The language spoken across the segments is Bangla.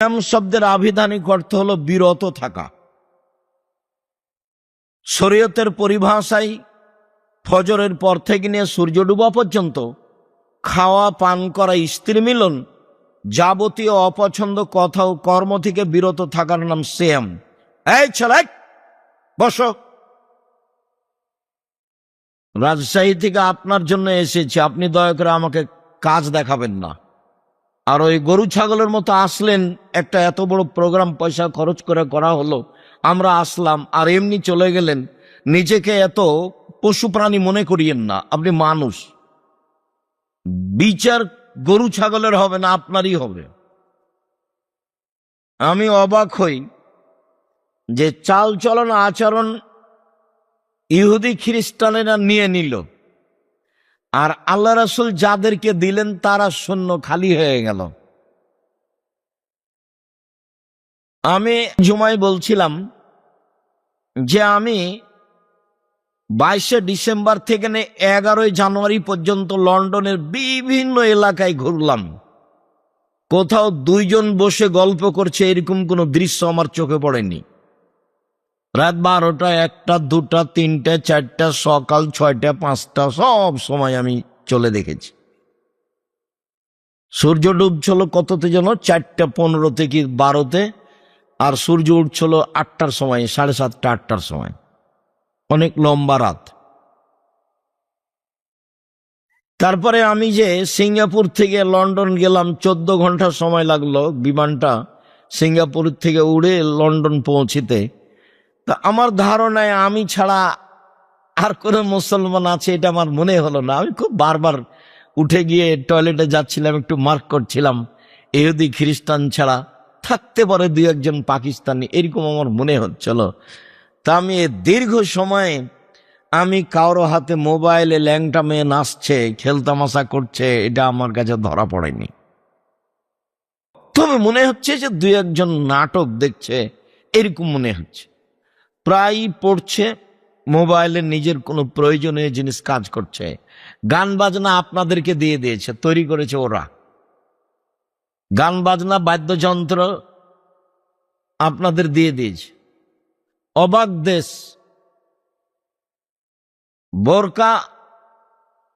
সিয়াম শব্দের আবিধানিক অর্থ হলো বিরত থাকা। শরীয়তের পরিভাষায় ফজরের পর থেকে নিয়ে সূর্য ডুবা পর্যন্ত খাওয়া, পান করা, স্ত্রী মিলন, যাবতীয় অপছন্দ কথা ও কর্ম থেকে বিরত থাকার নাম সিয়াম। এই ছেলে বসো, রাজশাহী থেকে আপনার জন্য এসেছি, আপনি দয়া করে আমাকে কাজ দেখাবেন না। আর ওই গরু ছাগলের মতো আসলেন, একটা এত বড় প্রোগ্রাম পয়সা খরচ করে করা হলো, আমরা আসলাম আর এমনি চলে গেলেন। নিজেকে এত পশু প্রাণী মনে করিয়েন না, আপনি মানুষ। বিচার গরু ছাগলের হবে না, আপনারই হবে। আমি অবাক হই যে চাল চলন আচরণ ইহুদি খ্রিস্টানেরা নিয়ে নিল, আর আল্লাহ রাসূল যাদেরকে দিলেন তারা শূন্য, খালি হয়ে গেল। আমি জুমায় বলছিলাম যে আমি 22শে ডিসেম্বর থেকে 11ই জানুয়ারি পর্যন্ত লন্ডনের বিভিন্ন এলাকায় ঘুরলাম। কোথাও দুইজন বসে গল্প করছে এরকম কোনো দৃশ্য আমার চোখে পড়েনি। রাত 12টা, 1টা, 2টা, 3টা, 4টা, সকাল 6টা, 5টা, সব সময় আমি চলে দেখেছি। সূর্য ডুবছিল কততে যেন 4:15 কি 12তে, আর সূর্য উঠছিল 8টার সময়, 7:30, 8টার সময়। অনেক লম্বা রাত। তারপরে আমি যে সিঙ্গাপুর থেকে লন্ডন গেলাম, 14 ঘন্টা সময় লাগলো বিমানটা সিঙ্গাপুর থেকে উড়ে লন্ডন পৌঁছিতে। তা আমার ধারণায় আমি ছাড়া আর কোনো মুসলমান আছে এটা আমার মনে হলো না। আমি খুব বারবার উঠে গিয়ে টয়লেটে যাচ্ছিলাম, একটু মার্ক করছিলাম, ইহুদি খ্রিস্টান ছাড়া থাকতে পারে 2-1 পাকিস্তানি, এরকম আমার মনে হচ্ছিল। তা আমি দীর্ঘ সময় আমি কারো হাতে মোবাইলে ল্যাংটা মেয়ে নাচছে, খেলতামাশা করছে, এটা আমার কাছে ধরা পড়েনি। তবে মনে হচ্ছে যে 2-1 নাটক দেখছে, এরকম মনে হচ্ছে। প্রায় পড়ছে মোবাইলে, নিজের কোনো প্রয়োজনীয় জিনিস কাজ করছে। গান বাজনা আপনাদেরকে দিয়ে দিয়েছে, তৈরি করেছে ওরা। গান বাজনা বাদ্যযন্ত্র আপনাদের দিয়ে দিয়েছে। অবাক দেশ। বোরকা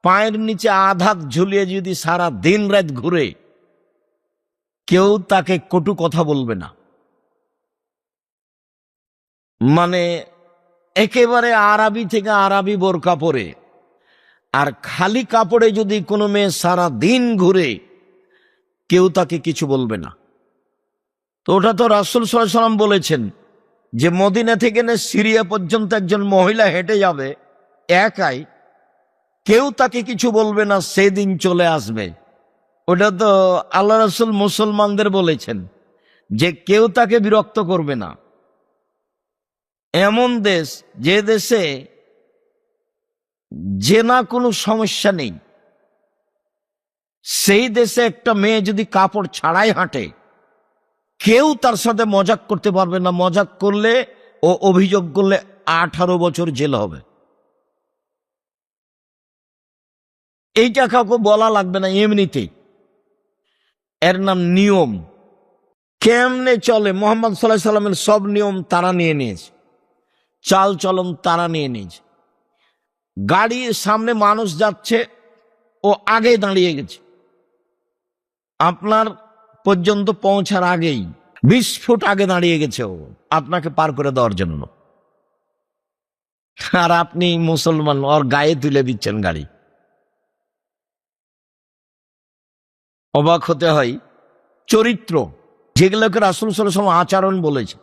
পায়ের নিচে আধাত ঝুলিয়ে যদি সারা দিন রাত ঘুরে, কেউ তাকে কটু কথা বলবে না। মানে একেবারে আরবি থেকে আরবি বোরকা পরে, আর খালি কাপড়ে যদি কোনো মেয়ে সারা দিন ঘুরে, কেউ তাকে কিছু বলবে না। তো ওটা তো রাসূল সাল্লাল্লাহু আলাইহি ওয়াসাল্লাম বলেছেন যে মদিনা থেকে সিরিয়া পর্যন্ত একজন মহিলা হেঁটে যাবে একাই, কেউ তাকে কিছু বলবে না, সেদিন চলে আসবে। ওটা তো আল্লাহ রাসূল মুসলমানদের বলেছেন যে কেউ তাকে বিরক্ত করবে না। এমন দেশ, যে দেশে জেনা কোনো সমস্যা নেই, সেই দেশে একটা মেয়ে যদি কাপড় ছাড়াই হাঁটে, কেউ তার সাথে মজাক করতে পারবে না। মজাক করলে ও অভিযোগ করলে 18 বছর জেল হবে। এইটা কাউকে বলা লাগবে না, এমনিতেই। এর নাম নিয়ম। কেমনে চলে মুহাম্মদ সাল্লাল্লাহু আলাইহি সাল্লামের সব নিয়ম তারা নিয়ে নিয়েছে, চাল চলন তারা নিয়ে নিয়েছে। গাড়ির সামনে মানুষ যাচ্ছে, ও আগে দাঁড়িয়ে গেছে, আপনার পর্যন্ত পৌঁছার আগেই 20 ফুট আগে দাঁড়িয়ে গেছে ও আপনাকে পার করে দেওয়ার জন্য। আর আপনি মুসলমান, ওর গায়ে তুলে দিচ্ছেন গাড়ি। অবাক হতে হয়। চরিত্র, যেগুলোকে রাসূল সাল্লাল্লাহু আলাইহি ওয়াসাল্লাম আচরণ বলেছে,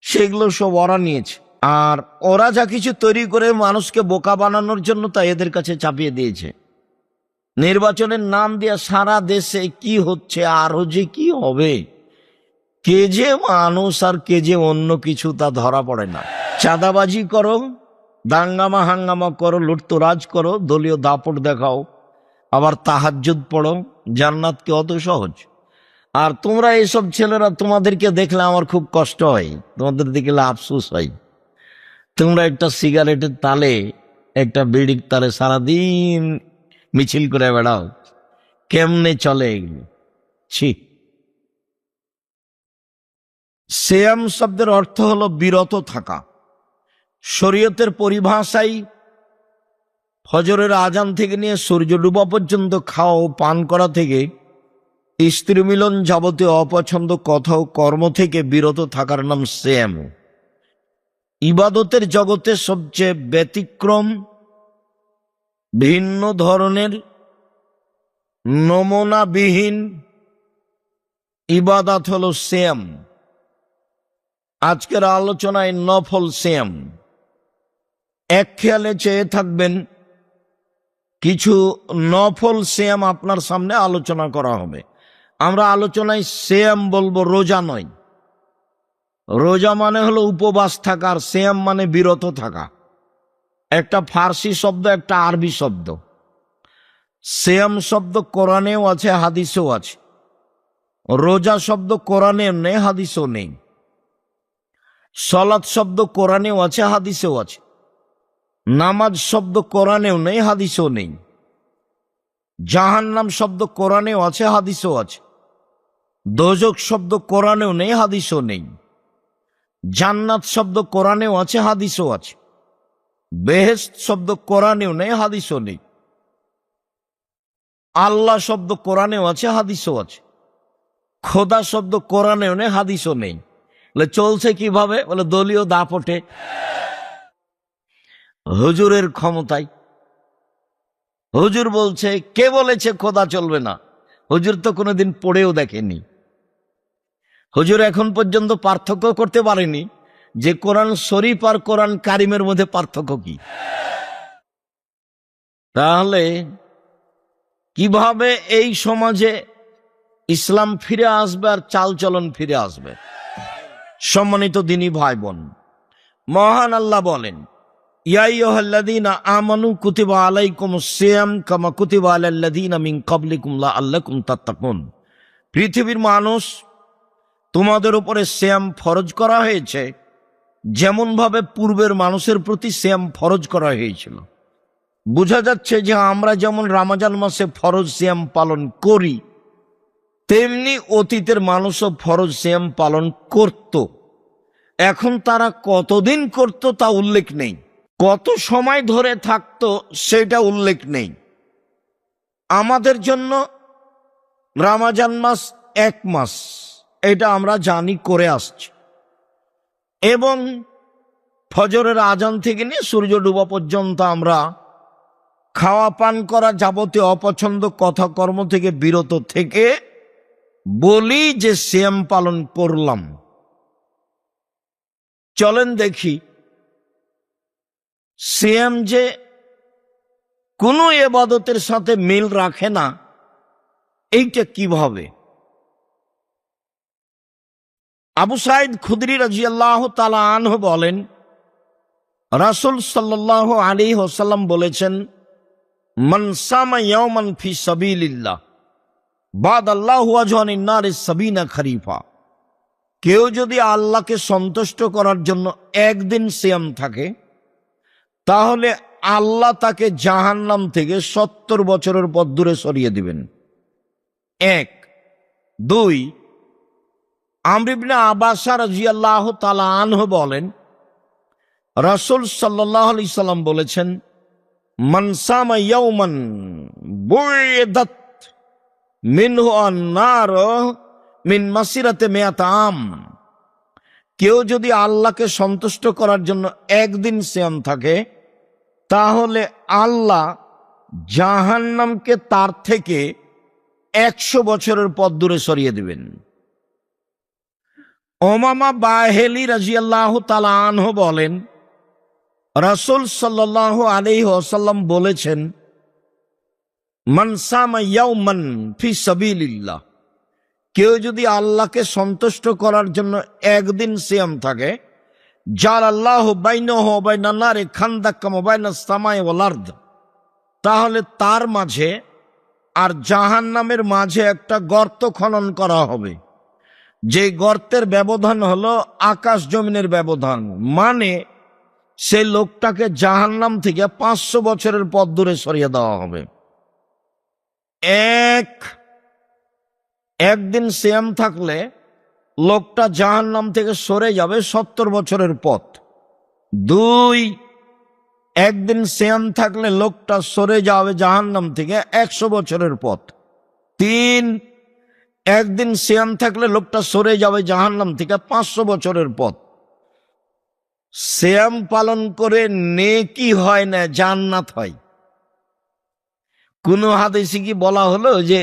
সেগুলো সব ওরা নিয়েছে। আর ওরা যা কিছু তৈরি করে মানুষকে বোকা বানানোর জন্য, তা এদের কাছে চাপিয়ে দিয়েছে। নির্বাচনের নাম দিয়ে সারা দেশে কি হচ্ছে, আরো যে কি হবে, কে যে মানুষ আর কে যে অন্য কিছু তা ধরা পড়ে না। চাঁদাবাজি করো, দাঙ্গামা হাঙ্গামা করো, লুটতরাজ করো, দলীয় দাপট দেখাও, আবার তাহাজ্জুদ পড়ো, জান্নাত কি অত সহজ? আর তোমরা এইসব ছেলেরা, তোমাদেরকে দেখলে আমার খুব কষ্ট হয়, তোমাদের দেখলে আফসোস হয়। তোমরা একটা সিগারেটের তালে, একটা বিড়ির তালে সারাদিন মিছিল করে বেড়াও, কেমনে চলে এগুলো? ছি। সিয়াম শব্দের অর্থ হলো বিরত থাকা। শরীয়তের পরিভাষায় ফজরের আজান থেকে নিয়ে সূর্য ডুবা পর্যন্ত খাওয়া ও পান করা থেকে স্ত্রী মিলন যাবতীয় অপছন্দ কথা ও কর্ম থেকে বিরত থাকার নাম সিয়াম। ইবাদতের জগতে সবচেয়ে ব্যতিক্রম, ভিন্ন ধরনের, নমুনাবিহীন ইবাদত হলো সিয়াম। আজকের আলোচনায় নফল সিয়াম। এক খেয়ালে চেয়ে থাকবেন, কিছু নফল সিয়াম আপনার সামনে আলোচনা করা হবে। আমরা আলোচনায় সিয়াম বলবো, রোজা নয়। রোজা মানে হলো উপবাস থাকা, আর সিয়াম মানে বিরত থাকা। একটা ফার্সি শব্দ, একটা আরবি শব্দ। সিয়াম শব্দ কোরআনেও আছে, হাদিসেও আছে। রোজা শব্দ কোরআনেও নেই, হাদিসেও নেই। সালাত শব্দ কোরআনেও আছে, হাদিসেও আছে। নামাজ শব্দ কোরআনেও নেই, হাদিসেও নেই। জাহান্নাম শব্দ কোরআনেও আছে, হাদিসেও আছে। দোজখ শব্দ কোরআনেও নেই, হাদিসেও নেই। জান্নাত শব্দ কোরআনেও আছে, হাদিসেও আছে। বেহেশত শব্দ কোরআনেও নেই, হাদিসেও নেই। আল্লাহ শব্দ কোরআনেও আছে, হাদিসেও আছে। খোদা শব্দ কোরআনেও নেই, হাদিসও নেই। বলে চলছে কিভাবে? বলে দলীয় দাপটে, হুজুরের ক্ষমতায়। হুজুর বলছে, কে বলেছে খোদা চলবে না? হুজুর তো কোনোদিন পড়েও দেখেনি। হুজুর এখন পর্যন্ত পার্থক্য করতে পারেনি যে কোরআন শরীফ আর কোরআন কারিমের মধ্যে পার্থক্য কি। তাহলে কিভাবে এই সমাজে ইসলাম ফিরে আসবে আর চালচলন ফিরে আসবে? সম্মানিত দিনী ভাই বোন, মহান আল্লাহ বলেন, ইয়া আইয়ুহাল্লাযীনা আমানু কুতিবা আলাইকুমুস সিয়াম কামা কুতিবা আলাল্লাযীনা মিন ক্বাবলিকুম লাআল্লাকুম তাত্তাকুন। পৃথিবীর মানুষ, তোমাদের উপরে সিয়াম ফরজ করা হয়েছে যেমন ভাবে পূর্বের মানুষের প্রতি সিয়াম ফরজ করা হয়েছিল। বোঝা যাচ্ছে যে আমরা যেমন রমজান মাসে ফরজ সিয়াম পালন করি, তেমনি অতীতের মানুষও ফরজ সিয়াম পালন করত। এখন তারা কতদিন করত তা উল্লেখ নেই, কত সময় ধরে থাকতো সেটা উল্লেখ নেই। আমাদের জন্য রমজান মাস 1 মাস, এটা আমরা জানি, করে আসছি। এবং ফজরের আজান থেকে নিয়ে সূর্য ডুবা পর্যন্ত আমরা খাওয়া পান করা যাবতীয় অপছন্দ কথা কর্ম থেকে বিরত থেকে বলি যে সিয়াম পালন করলাম। চলেন দেখি সিয়াম যে কোনো ইবাদতের সাথে মিল রাখে না, এইটা কিভাবে। আবু সাঈদ খুদরি রাদিয়াল্লাহু তাআলা আনহু বলেন, রাসূল সাল্লাল্লাহু আলাইহি ওয়াসাল্লাম বলেছেন, মান সামা ইয়াওমান ফি সাবিলিল্লাহ বাদাল্লাহু ওয়াজহানিন নারিস সাবিনা খরিফা। কেউ যদি আল্লাহকে সন্তুষ্ট করার জন্য একদিন সিয়াম থাকে, তাহলে আল্লাহ তাকে জাহান্নাম থেকে 70 বছরের পথ দূরে সরিয়ে দিবেন। 1, 2, আমর ইবনে আব্বাস রাদিয়াল্লাহু তাআলা আনহু বলেন, রাসূল সাল্লাল্লাহু আলাইহি সাল্লাম বলেছেন, মান সামা ইয়াওমান বুইদাত মিনহু আন-নার মিন মাসিরাতে মিয়াত আম। কেউ যদি আল্লাহকে সন্তুষ্ট করার জন্য একদিন সিয়াম থাকে, তাহলে আল্লাহ জাহান্নামকে তার থেকে 100 বছরের পথ দূরে সরিয়ে দিবেন। উমামা বাহিলি রাদিয়াল্লাহু তাআলা আনহু বলেন, রাসূল সাল্লাল্লাহু আলাইহি ওয়াসাল্লাম বলেছেন, মান সামা ইয়াওমান ফি সাবিলিল্লাহ। কেউ যদি আল্লাহকে সন্তুষ্ট করার জন্য একদিন সিয়াম থাকে, জালাল্লাহু বাইনাহু ওয়া বাইনান নারি খান্দাকাম ওয়া বাইনাস সামাই ওয়াল আরদ, তাহলে তার মাঝে আর জাহান্নামের মাঝে একটা গর্ত খনন করা হবে। যে গর্তের ব্যবধান হলো আকাশ জমিনের ব্যবধান, মানে সেই লোকটাকে জাহান্নাম থেকে 500 বছরের পথ দূরে সরিয়ে দেওয়া হবে। একদিন সিয়াম থাকলে লোকটা জাহান্নাম থেকে সরে যাবে 70 বছরের পথ। 2, একদিন সিয়াম থাকলে লোকটা সরে যাবে জাহান্নাম থেকে 100 বছরের পথ। 3, একদিন সিয়াম থাকলে লোকটা সরে যাবে জাহান্নাম থেকে 500 বছরের পথ। সিয়াম পালন করে নেকি হয় না, জান্নাত হয়। কোন হাদিসে কি বলা হলো যে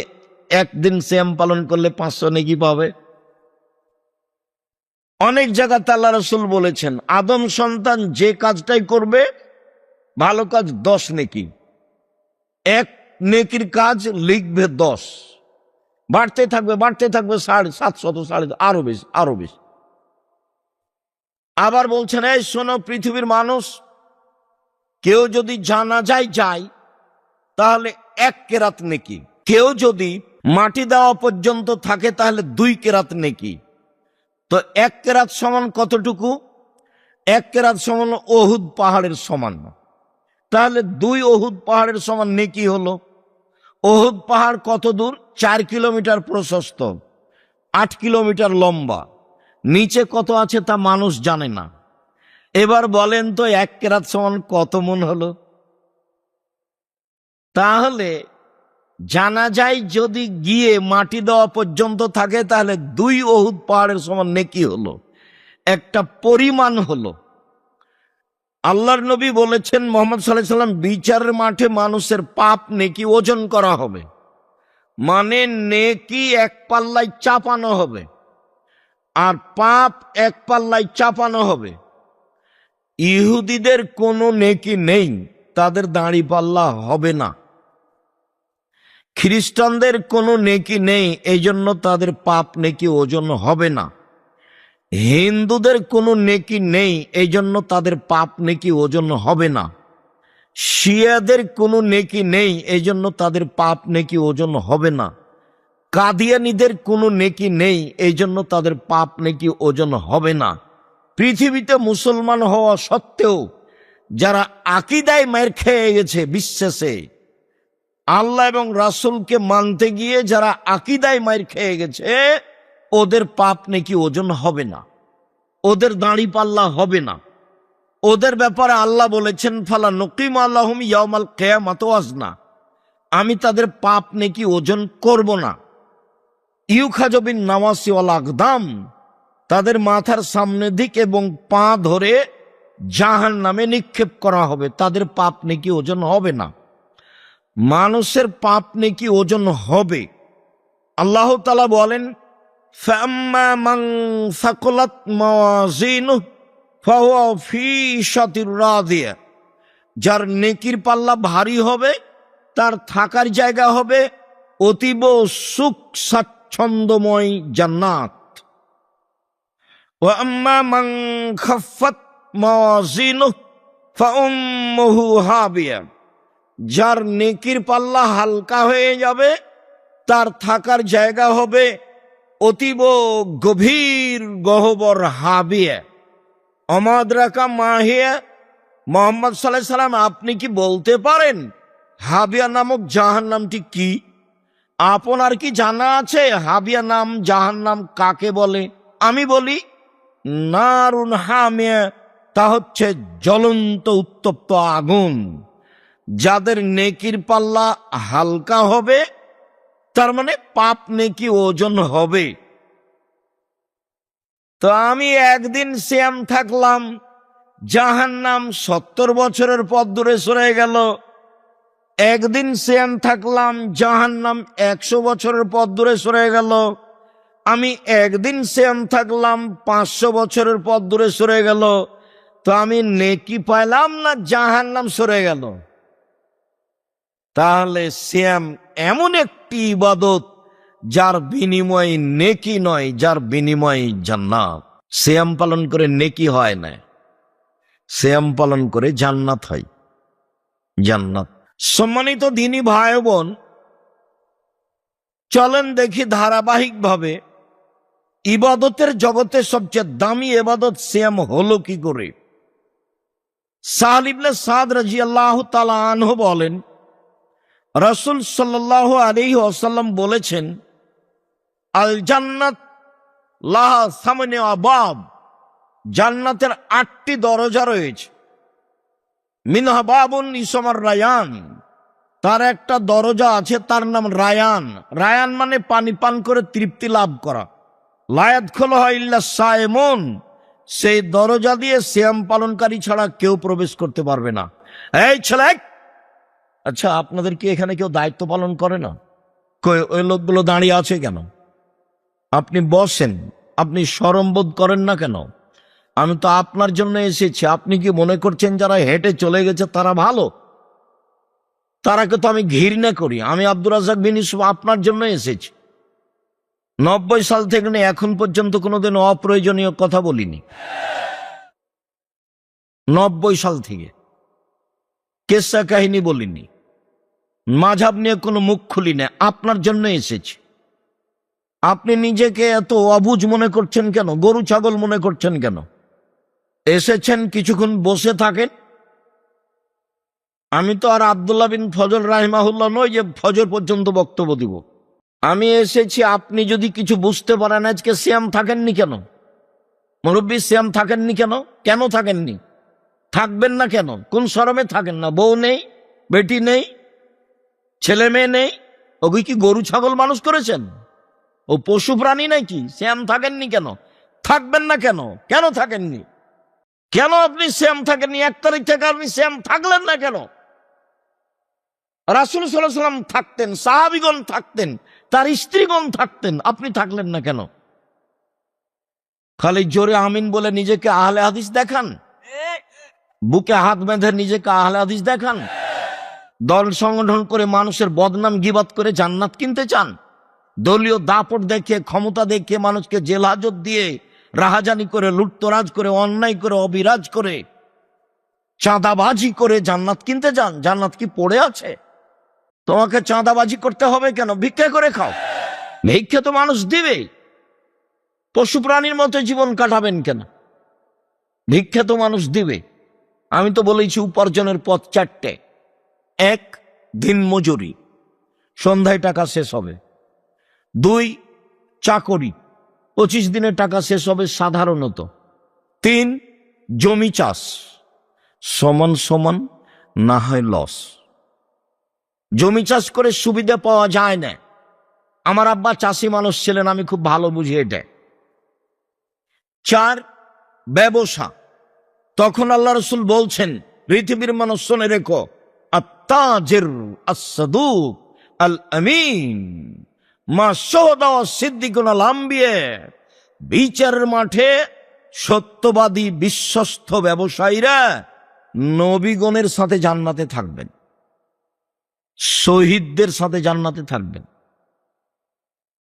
একদিন সিয়াম পালন করলে 500 নেকি পাবে? অনেক জায়গাতে আল্লাহ রাসূল বলেছেন আদম সন্তান যে কাজটাই করবে ভালো কাজ 10 নেকি, এক নেকির কাজ লিখবে 10, বাড়তে থাকবে 750, আরো বেশি। আবার বলছেন এই শোনো পৃথিবীর মানুষ, কেউ যদি জানাজায় যায় তাহলে 1 কেরাত নেকি, কেউ যদি মাটি দেওয়া পর্যন্ত থাকে তাহলে 2 কেরাত নেকি। তো 1 কেরাত সমান কতটুকু? 1 কেরাত সমান ওহুদ পাহাড়ের সমান। তাহলে 2 ওহুদ পাহাড়ের সমান নেকি হলো। ওহুদ পাহাড় কত দূর? 4 কিলোমিটার প্রশস্ত, 8 কিলোমিটার লম্বা। নিচে কত আছে তা মানুষ জানে না। এবার বলেন তো 1 কেরাত সমান কত মন হলো? তাহলে জানাজায় যদি গিয়ে মাটি দেওয়া পর্যন্ত থাকে তাহলে 2 ওহুদ পাহাড়ের সমান নেকি হলো, একটা পরিমাণ হলো। আল্লাহর নবী বলেছেন মুহাম্মদ সাল্লাল্লাহু আলাইহি সাল্লাম, বিচারের মাঠে মানুষের পাপ নেকি ওজন করা হবে, মানে নেকি 1 পাল্লায় চাপানো হবে আর পাপ 1 পাল্লায় চাপানো হবে। ইহুদিদের কোনো নেকি নেই, তাদের দাড়ি পাল্লা হবে না। খ্রিস্টানদের কোনো নেকি নেই, এই জন্য তাদের পাপ নেকি ওজন হবে না। হিন্দুদের কোনো নেকি নেই, এই জন্য তাদের পাপ নেকি ওজন হবে না। শিয়াদের কোনো নেকি নেই, এই জন্য তাদের পাপ নেকি ওজন হবে না। কাদিয়ানীদের কোনো নেকি নেই, এই জন্য তাদের পাপ নেকি ওজন হবে না। পৃথিবীতে মুসলমান হওয়া সত্ত্বেও যারা আকীদায় মার খেয়ে গেছে, বিশ্বাসে আল্লাহ এবং রাসূলকে মানতে গিয়ে যারা আকীদায় মার খেয়ে গেছে, ওদের পাপ নেকি ওজন হবে না, ওদের দাড়ি পাল্লা হবে না। ওদের ব্যাপারে আল্লাহ বলেছেন ফালা নকিম আল্লাহুম ইয়াউমাল কিয়ামাতি ওয়াজনা, আমি তাদের পাপ নেকি ওজন করব না। ইউখাযু বিন নাওয়াসি ওয়াল আকদাম, তাদের মাথার সামনের দিক এবং পা ধরে জাহান্নামে নিক্ষেপ করা হবে, তাদের পাপ নেকি ওজন হবে না। মানুষের পাপ নেকি ওজন হবে। আল্লাহ তাআলা বলেন ফাম্মা মান সাকুলাত মাওয়াজিনুহু ফাহুয়া ফি ঈশাতির রাদিয়া, যার নেকির পাল্লা ভারী হবে তার থাকার জায়গা হবে অতীব সুখ স্বাচ্ছন্দ্যময় জান্নাত। ওয়া আম্মা মান খাফফাত মাওয়াজিনুহু ফাউম্মুহু হাবিয়া, যার নেকির পাল্লা হালকা হয়ে যাবে তার থাকার জায়গা হবে অতীব গভীর গহ্বর হাবিয়া। অমাদ্রাকা মাহিয়া, মুহাম্মদ সাল্লাল্লাহু আলাইহি সাল্লাম আপনি কি বলতে পারেন হাবিয়া নামক জাহান্নামটি কি? আপনার কি জানা আছে হাবিয়া নাম জাহান্নাম কাকে বলে? আমি বলি নারুন হামিয়া, তা হচ্ছে জ্বলন্ত উত্তপ্ত আগুন। যাদের নেকির পাল্লা হালকা হবে তার মানে পাপ নেকি ওজন হবে। তো আমি একদিন সিয়াম থাকলাম, জাহান্নাম 70 বছরের পথ দূরে সরে গেল। একদিন সিয়াম থাকলাম, জাহান্নাম 100 বছরের পথ দূরে সরে গেল। আমি একদিন সিয়াম থাকলাম, 500 বছরের পথ দূরে সরে গেল। তো আমি নেকি পাইলাম না জাহান্নাম সরে গেল? তাহলে সিয়াম এমন একটি ইবাদত যার বিনিময় নেকি নয়, যার বিনিময় জান্নাত। সিয়াম পালন করে নেকি হয় না, সিয়াম পালন করে জান্নাত হয়, জান্নাত। সম্মানিত দ্বীনী ভাই বোন, চলেন দেখি ধারাবাহিকভাবে ইবাদতের জগতে সবচেয়ে দামি ইবাদত সিয়াম হলো কি করে। সাহল ইবনে সাদ রাদিয়াল্লাহু তাআলা আনহু বলেন, রাসূল সাল্লাল্লাহু আলাইহি ওয়াসাল্লাম বলেছেন, আল জান্নাত লাহা সামনে আবাব, জান্নাতের 8টি দরজা রয়েছে। মিনহা বাবুন ইসমর রায়ান, তার একটা দরজা আছে, তার নাম রায়ান। রায়ান মানে পানি পান করে তৃপ্তি লাভ করা। লায়াত খোলা হয় ইল্লা সায়েমুন, সেই দরজা দিয়ে সিয়াম পালনকারী ছাড়া কেউ প্রবেশ করতে পারবে না। এই ছেলে, আচ্ছা আপনাদের কি এখানে কেউ দায়িত্ব পালন করে না? ওই লোকগুলো দাঁড়িয়ে আছে কেন? আপনি বসেন, আপনি শরম বোধ করেন না কেন? আমি তো আপনার জন্য এসেছি। আপনি কি মনে করছেন যারা হেঁটে চলে গেছে তারা ভালো? তারাকে তো আমি ঘৃণা করি। আমি আব্দুর রাজ্জাক বিন ইউসুফ আপনার জন্য এসেছি। 90 সাল থেকে নিয়ে এখন পর্যন্ত কোনোদিন অপ্রয়োজনীয় কথা বলিনি। 90 সাল থেকে কেসা কাহিনী বলিনি, মাঝাব নিয়ে কোনো মুখ খুলি না। আপনার জন্য এসেছি। আপনি নিজেকে এত অবুঝ মনে করছেন কেন? গরু ছাগল মনে করছেন কেন? এসেছেন কিছুক্ষণ বসে থাকেন। আমি তো আর আব্দুল্লাহ বিন ফজল রাহিমাহুল্লাহ নই যে ফজর পর্যন্ত বক্তব্য দিব। আমি এসেছি, আপনি যদি কিছু বুঝতে পারেন। আজকে সিয়াম থাকেননি কেন? মুরব্বী সিয়াম থাকেননি কেন? কেন থাকেননি? থাকবেন না কেন? কোন শরমে থাকেন না? বউ নেই, বেটি নেই, ছেলে মেয়ে নেই? ওকে কি গরু ছাগল মানুষ করেছেন? ও পশু প্রাণী নাকি? সিয়াম থাকেননি কেন? থাকবেন না কেন? কেন থাকেননি? কেন আপনি সিয়াম থাকেননি? 1 তারিখ থেকে আপনি সিয়াম থাকলেন না কেন? রাসূল সাল্লাল্লাহু আলাইহি ওয়াসাল্লাম থাকতেন, সাহাবীগণ থাকতেন, তার স্ত্রীগণ থাকতেন, আপনি থাকলেন না কেন? খালি জোরে আমিন বলে নিজেকে আহলে হাদিস দেখান, বুকে হাত বেঁধে নিজেকে আহলে হাদিস দেখান, দল সংগঠন করে মানুষের বদনাম গীবাত করে জান্নাত কিনতে চান, দলীয় দাপট দেখে ক্ষমতা দেখে মানুষকে জেল হাজত দিয়ে রাহাজানি করে লুটতরাজ করে অন্যায় করে অবিরাজ করে চাঁদাবাজি করে জান্নাত কিনতে চান। জান্নাত কি পড়ে আছে? তোমাকে চাঁদাবাজি করতে হবে কেন? ভিক্ষা করে খাও, ভিক্ষা তো মানুষ দিবে। পশু প্রাণীর মতো জীবন কাটাবেন কেন? ভিক্ষা তো মানুষ দিবে। আমি তো বলেছি উপার্জনের পথ 4টে। 1, দিন মজুরি, সন্ধ্যায় টাকা শেষ হবে। 2, চাকরি, 25 দিনে টাকা শেষ হবে সাধারণত। 3, জমি চাষ, সমান সমান না হয় লস। জমি চাষ করে সুবিধা পাওয়া যায় না। আমার আব্বা চাষি মানুষ ছিলেন, আমি খুব ভালো বুঝি এটা। 4, ব্যবসা। তখন আল্লাহ রাসূল বলছেন, পৃথিবীর মানুষ শুনে রেখো, আত-তাজির আস-সাদুক আল-আমিন মা শুহাদা ওয়াস-সিদ্দিকুন আল-আম্বিয়া। বিচারের মাঠে সত্যবাদী বিশ্বস্ত ব্যবসায়ীরা নবীগণের সাথে জান্নাতে থাকবেন, শহীদদের সাথে জান্নাতে থাকবেন।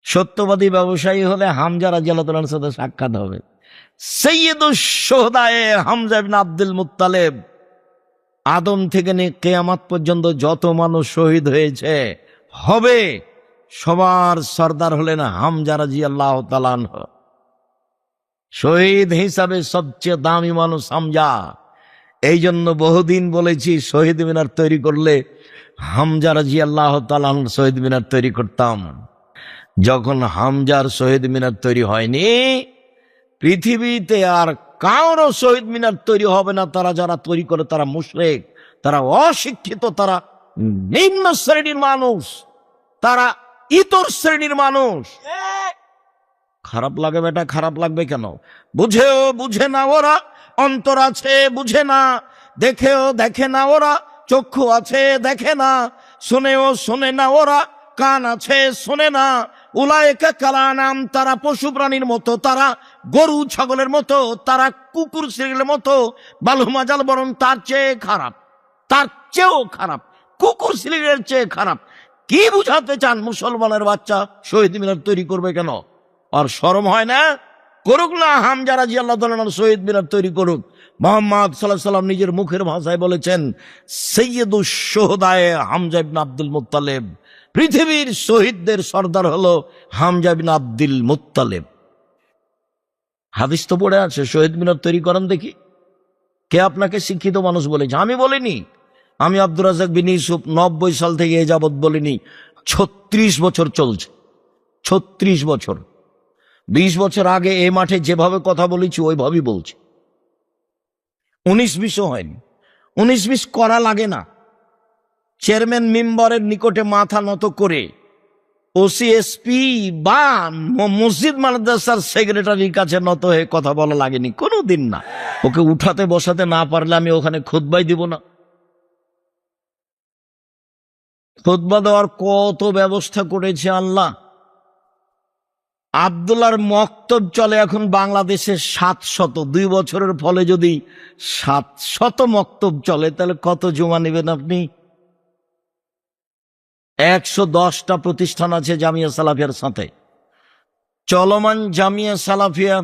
সত্যবাদী ব্যবসায়ী হলে হামজা রাদিয়াল্লাহু তাআলার সাথে সাক্ষাৎ হবে। সৈয়দুশ শুহাদায়ে হামজা ইবনে আব্দুল মুত্তালিব। আদম থেকে নিয়ে কিয়ামত পর্যন্ত যত মানুষ শহীদ হয়েছে হবে, সবার সর্দার হলেন হামজা রাদিয়াল্লাহু তাআলা আনহু। শহীদ হিসাবে সবচেয়ে দামি মানুষ হামজা। এই জন্য বহুদিন বলেছি, শহীদ মিনার তৈরি করলে হামজা রাদিয়াল্লাহু তাআলা আনহুর শহীদ মিনার তৈরি করতাম। যখন হামজার শহীদ মিনার তৈরি হয়নি, পৃথিবীতে আর কারো শহীদ মিনার তৈরি হবে না। তারা যারা তৈরি করে তারা মুশরিক, তারা অশিক্ষিত, তারা নিম্ন শ্রেণীর মানুষ, তারা ইতর শ্রেণীর মানুষ। খারাপ লাগে বেটা, খারাপ লাগবে কেন? বুঝেও বুঝে না ওরা, অন্তর আছে বুঝে না, দেখেও দেখে না ওরা, চক্ষু আছে দেখে না, শুনেও শোনে না ওরা, কান আছে শোনে না। উলায়েকা কালানাম, তারা পশু প্রাণীর মতো, তারা গরু ছাগলের মতো, তারা কুকুর শ্রেণীর মতো। বালুমাজাল বরং তার চেয়ে খারাপ, তার চেয়েও খারাপ, কুকুর শ্রেণীর চেয়ে খারাপ। কি বুঝাতে চান? মুসলমানের বাচ্চা শহীদ মিনার তৈরি করবে কেন? আর শরম হয় না? করুক না, হামজা রাদিয়াল্লাহু তাআলা আনহু শহীদ মিনার তৈরি করুক। মুহাম্মদ সাল্লাল্লাহু আলাইহি ওয়াসাল্লাম নিজের মুখের ভাষায় বলেছেন, সৈয়দুশ শুহাদায়ে হামজা ইবনে আব্দুল মুত্তালিব। পৃথিবীর শহীদদের সর্দার হলো হামজা বিন আব্দুল মুত্তালিব। হাদিস তো পড়ে আছে, শহীদ মিনার তৈরি করেন দেখি। কে আপনাকে শিক্ষিত মানুষ বলেছে? আমি বলিনি। আমি আব্দুর রাজ্জাক বিন ইউসুফ 90 সাল থেকে এ যাবৎ বলিনি। 36 বছর চলছে, 36 বছর। 20 বছর আগে এ মাঠে যেভাবে কথা বলেছি ওইভাবেই বলছি। 19-20 হয়নি। 19-20 করা লাগে না। চেয়ারম্যান মেম্বারের নিকটে মাথা নত করে ওসিএসপি বা মসজিদ মাদ্রাসার সেক্রেটারির কাছে নত হয়ে কথা বলা লাগেনি, কোনোদিন না। ওকে উঠাতে বসাতে না পারলে আমি ওখানে খুতবাই দিব না? খুতবা দেওয়ার কত ব্যবস্থা করেছে আল্লাহ। আব্দুল্লাহর মক্তব চলে এখন বাংলাদেশে 700। 2 বছরের ফলে যদি 700 মক্তব চলে তাহলে কত জমা নেবেন আপনি? 110টা প্রতিষ্ঠান আছে জামিয়া সালাফিয়ার সাথে। চলমান জামিয়া সালাফিয়া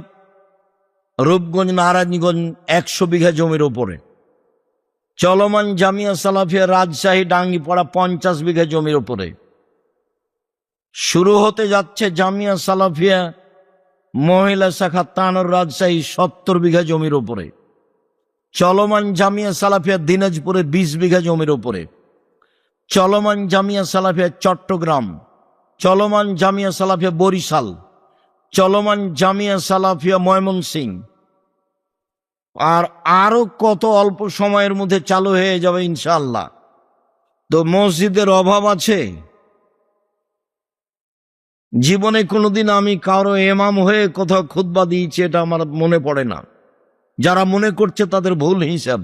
রূপগঞ্জ নারায়ণগঞ্জ 100 বিঘা জমির ওপরে। চলমান জামিয়া সালাফিয়া রাজশাহী ডাঙ্গিপাড়া 50 বিঘা জমির ওপরে। শুরু হতে যাচ্ছে জামিয়া সালাফিয়া মহিলা শাখা তানোর রাজশাহী 70 বিঘা জমির ওপরে। চলমান জামিয়া সালাফিয়া দিনাজপুরে 20 বিঘা জমির ওপরে। চলমান জামিয়া সালাফিয়া চট্টগ্রাম, চলমান জামিয়া সালাফিয়া বরিশাল, চলমান জামিয়া সালাফিয়া ময়মনসিংহ, আর আরো কত অল্প সময়ের মধ্যে চালু হয়ে যাবে ইনশাআল্লাহ। তো মসজিদের অভাব আছে? জীবনে কোনোদিন আমি কারো ইমাম হয়ে কোথাও খুতবা দিয়েছি এটা আমার মনে পড়ে না। যারা মনে করছে তাদের ভুল হিসাব।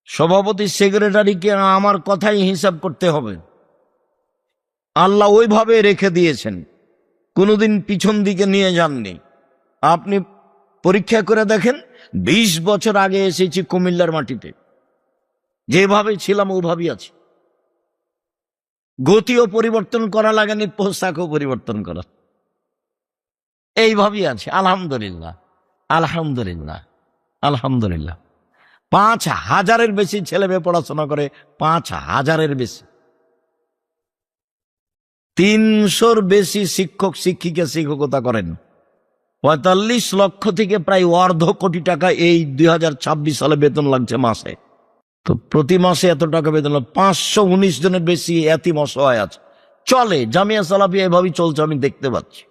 সভাপতি সেক্রেটারিকে আমার কথাই হিসাব করতে হবে। আল্লাহ ওইভাবে রেখে দিয়েছেন, কোনোদিন পিছন দিকে নিয়ে যাননি। আপনি পরীক্ষা করে দেখেন, 20 বছর আগে এসেছি কুমিল্লার মাটিতে, যেভাবে ছিলাম ওভাবেই আছি। গতিও পরিবর্তন করা লাগেনি, পোশাকও পরিবর্তন করা, এইভাবেই আছে। আলহামদুলিল্লাহ, আলহামদুলিল্লাহ, আলহামদুলিল্লাহ। 5,000-এর বেশি ছেলে মেয়ে পড়াশোনা করে, 5,000-এর বেশি। 300-র বেশি শিক্ষক শিক্ষিকা শিক্ষকতা করেন। 45 লক্ষ থেকে প্রায় 1.5 কোটি টাকা এই 2026 সালে বেতন লাগছে মাসে। তো প্রতি মাসে এত টাকা বেতন, 519 জনের বেশি এতিম অসহায় আছে। চলে জামিয়া সালাফিয়া এভাবেই চলছে, আমি দেখতে পাচ্ছি।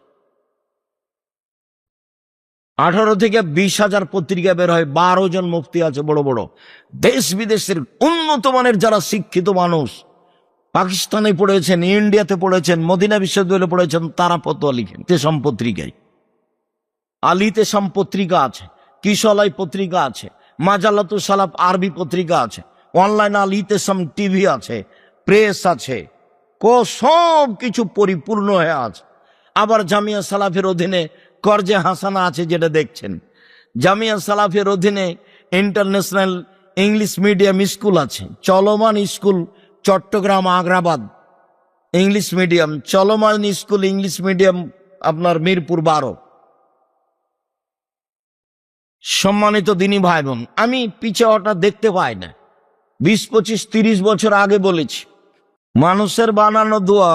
18 থেকে 20,000 পত্রিকা বের হয়, 12 জন মুফতি আছে বড় বড়। দেশ বিদেশের উন্নত মানের যারা শিক্ষিত মানুষ, পাকিস্তানে পড়েছেন, ইন্ডিয়াতে পড়েছেন, মদিনা বিশ্ববিদ্যালয়ে পড়েছেন, তারা ফতোয়া লিখেন তেসাম পত্রিকায়। আলী তেসাম পত্রিকা আছে, কিশলাই পত্রিকা আছে, মাজালাতু সালাফ আরবি পত্রিকা আছে, অনলাইন আলী তেসাম টিভি আছে, প্রেস আছে, সব কিছু পরিপূর্ণ হয়ে আছে। আবার জামিয়া সালাফের অধীনে করজে হাসানা আছে, যেটা দেখছেন। জামিয়া সালাফের অধীনে ইন্টারন্যাশনাল ইংলিশ মিডিয়াম স্কুল আছে, চলমান school Chattogram Agrabad English medium, চলমান স্কুল ইংলিশ মিডিয়াম আপনার মিরপুর 12। সম্মানিত দিনী ভাই বোন, আমি পিছে ওটা দেখতে পাই না। 20, 25, 30 বছর আগে বলেছি মানুষের বানানো দোয়া,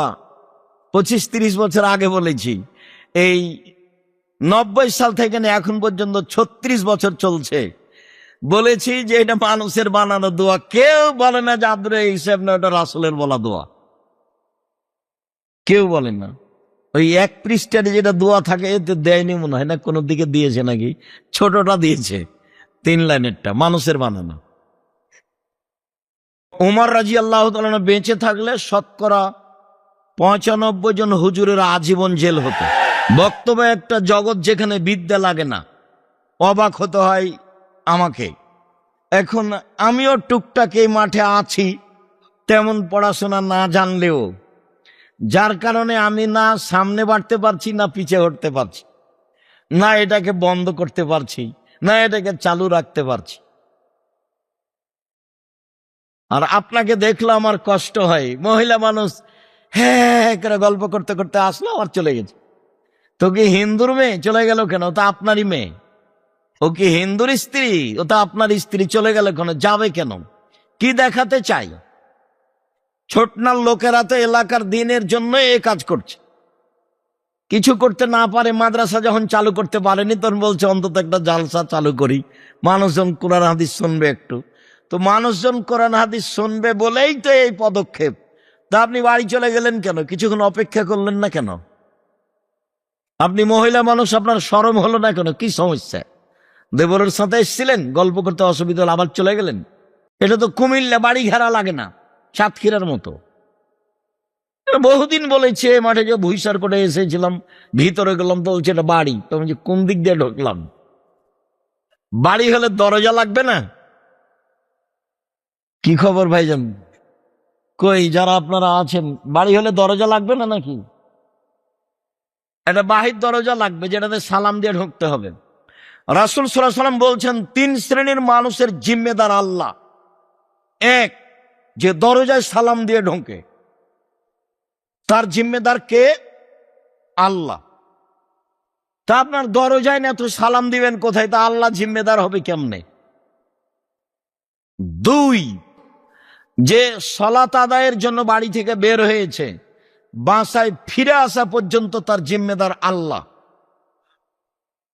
25, 30 বছর আগে বলেছি। এই 90 সাল থেকে এখন পর্যন্ত 36 বছর চলছে, বলেছি যে এটা মানুষের বানানো দোয়া। কেউ বলে না যে আব্দুল হিসেব না, ওটা রাসূলের বলা দোয়া, কেউ বলে না। ওই 1 পৃষ্ঠার যেটা দোয়া থাকে এতে দেয়নি মনে হয় না, কোনো দিকে দিয়েছে নাকি, ছোটটা দিয়েছে 3 লাইনেরটা, মানুষের বানানো। ওমর রাদিয়াল্লাহু তাআলা বেঁচে থাকলে শতকরা 95 জন হুজুরের আজীবন জেল হতো। বক্তব্য একটা জগৎ যেখানে বিদ্যা লাগে না, অবাক হতে হয় আমাকে। এখন আমিও টুকটাক এই মাঠে আছি, তেমন পড়াশোনা না জানলেও, যার কারণে আমি না সামনে বাড়তে পারছি, না পিছে হটতে পারছি, না এটাকে বন্ধ করতে পারছি, না এটাকে চালু রাখতে পারছি। আর আপনাকে দেখলে আমার কষ্ট হয়। মহিলা মানুষ হ্যাঁ করে গল্প করতে করতে আসলো, আর চলে গেছে। তো কি হিন্দুর মেয়ে চলে গেল কেন? ও তো আপনারই মেয়ে। ও কি হিন্দুর স্ত্রী? ও তো আপনার স্ত্রী। চলে গেল কেন? যাবে কেন? কি দেখাতে চাই? ছোটনার লোকেরা তো এলাকার দিনের জন্য এ কাজ করছে, কিছু করতে না পারে। মাদ্রাসা যখন চালু করতে পারেনি তখন বলছে অন্তত একটা জালসা চালু করি, মানুষজন কোরআন হাদিস শুনবে একটু। তো মানুষজন কোরআন হাদিস শুনবে বলেই তো এই পদক্ষেপ। তা আপনি বাড়ি চলে গেলেন কেন? কিছুক্ষণ অপেক্ষা করলেন না কেন? আপনি মহিলা মানুষ, আপনার শরম হলো না কেন? কি সমস্যা? দেবরের সাথে এসেছিলেন, গল্প করতে অসুবিধা হলো, আবার চলে গেলেন। এটা তো কুমিল্লা, বাড়ি ঘেরা লাগে না, সাতক্ষীরার মতো। বহুদিন বলেছে, মাঠে যে ভুইসার করে এসেছিলাম, ভিতরে গেলাম তো বলছে এটা বাড়ি। তো আমি কোন দিক দিয়ে ঢুকলাম? বাড়ি হলে দরজা লাগবে না? কি খবর ভাইজান? কই যারা আপনারা আছেন, বাড়ি হলে দরজা লাগবে না নাকি? একটা বাহির দরজা লাগবে, যেটাতে সালাম দিয়ে ঢুকতে হবে। রাসূল সাল্লাল্লাহু আলাইহি ওয়াসাল্লাম বলছেন, 3 শ্রেণীর মানুষের জিম্মেদার আল্লাহ। এক, যে দরজায় সালাম দিয়ে ঢোকে, তার জিম্মেদার কে? আল্লাহ। তা আপনার দরজায় না তো সালাম দিবেন কোথায়? তা আল্লাহ জিম্মেদার হবে কেমনে? 2, যে সালাত আদায়ের জন্য বাড়ি থেকে বের হয়েছে, বাসায় ফিরে আসা পর্যন্ত তার জিম্মেদার আল্লাহ।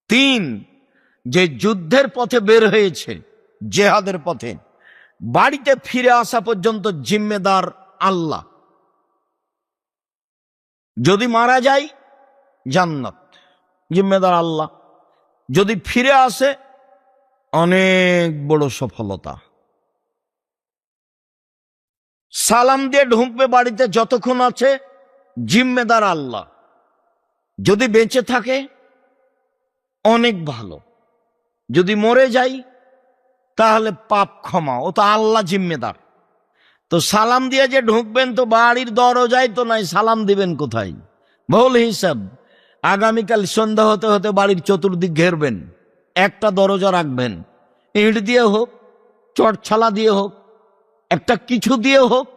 3, যে যুদ্ধের পথে বের হয়েছে, জেহাদের পথে, বাড়িতে ফিরে আসা পর্যন্ত জিম্মেদার আল্লাহ। যদি মারা যায় জান্নাত, জিম্মেদার আল্লাহ। যদি ফিরে আসে, অনেক বড় সফলতা। সালাম দিয়ে ঢুকবে বাড়িতে, যতক্ষণ আছে জিম্মেদার আল্লাহ। যদি বেঁচে থাকে অনেক ভালো, যদি মরে যাই তাহলে পাপ ক্ষমা, ও তো আল্লাহ জিম্মেদার। তো সালাম দিয়ে যে ঢুকবেন, তো বাড়ির দরজায় তো নাই, সালাম দিবেন কোথায়? ভুল হিসাব। আগামীকাল সন্ধ্যা হতে হতে বাড়ির চতুর্দিক ঘেরবেন, একটা দরজা রাখবেন, ইট দিয়ে হোক, চটছালা দিয়ে হোক, একটা কিছু দিয়ে হোক,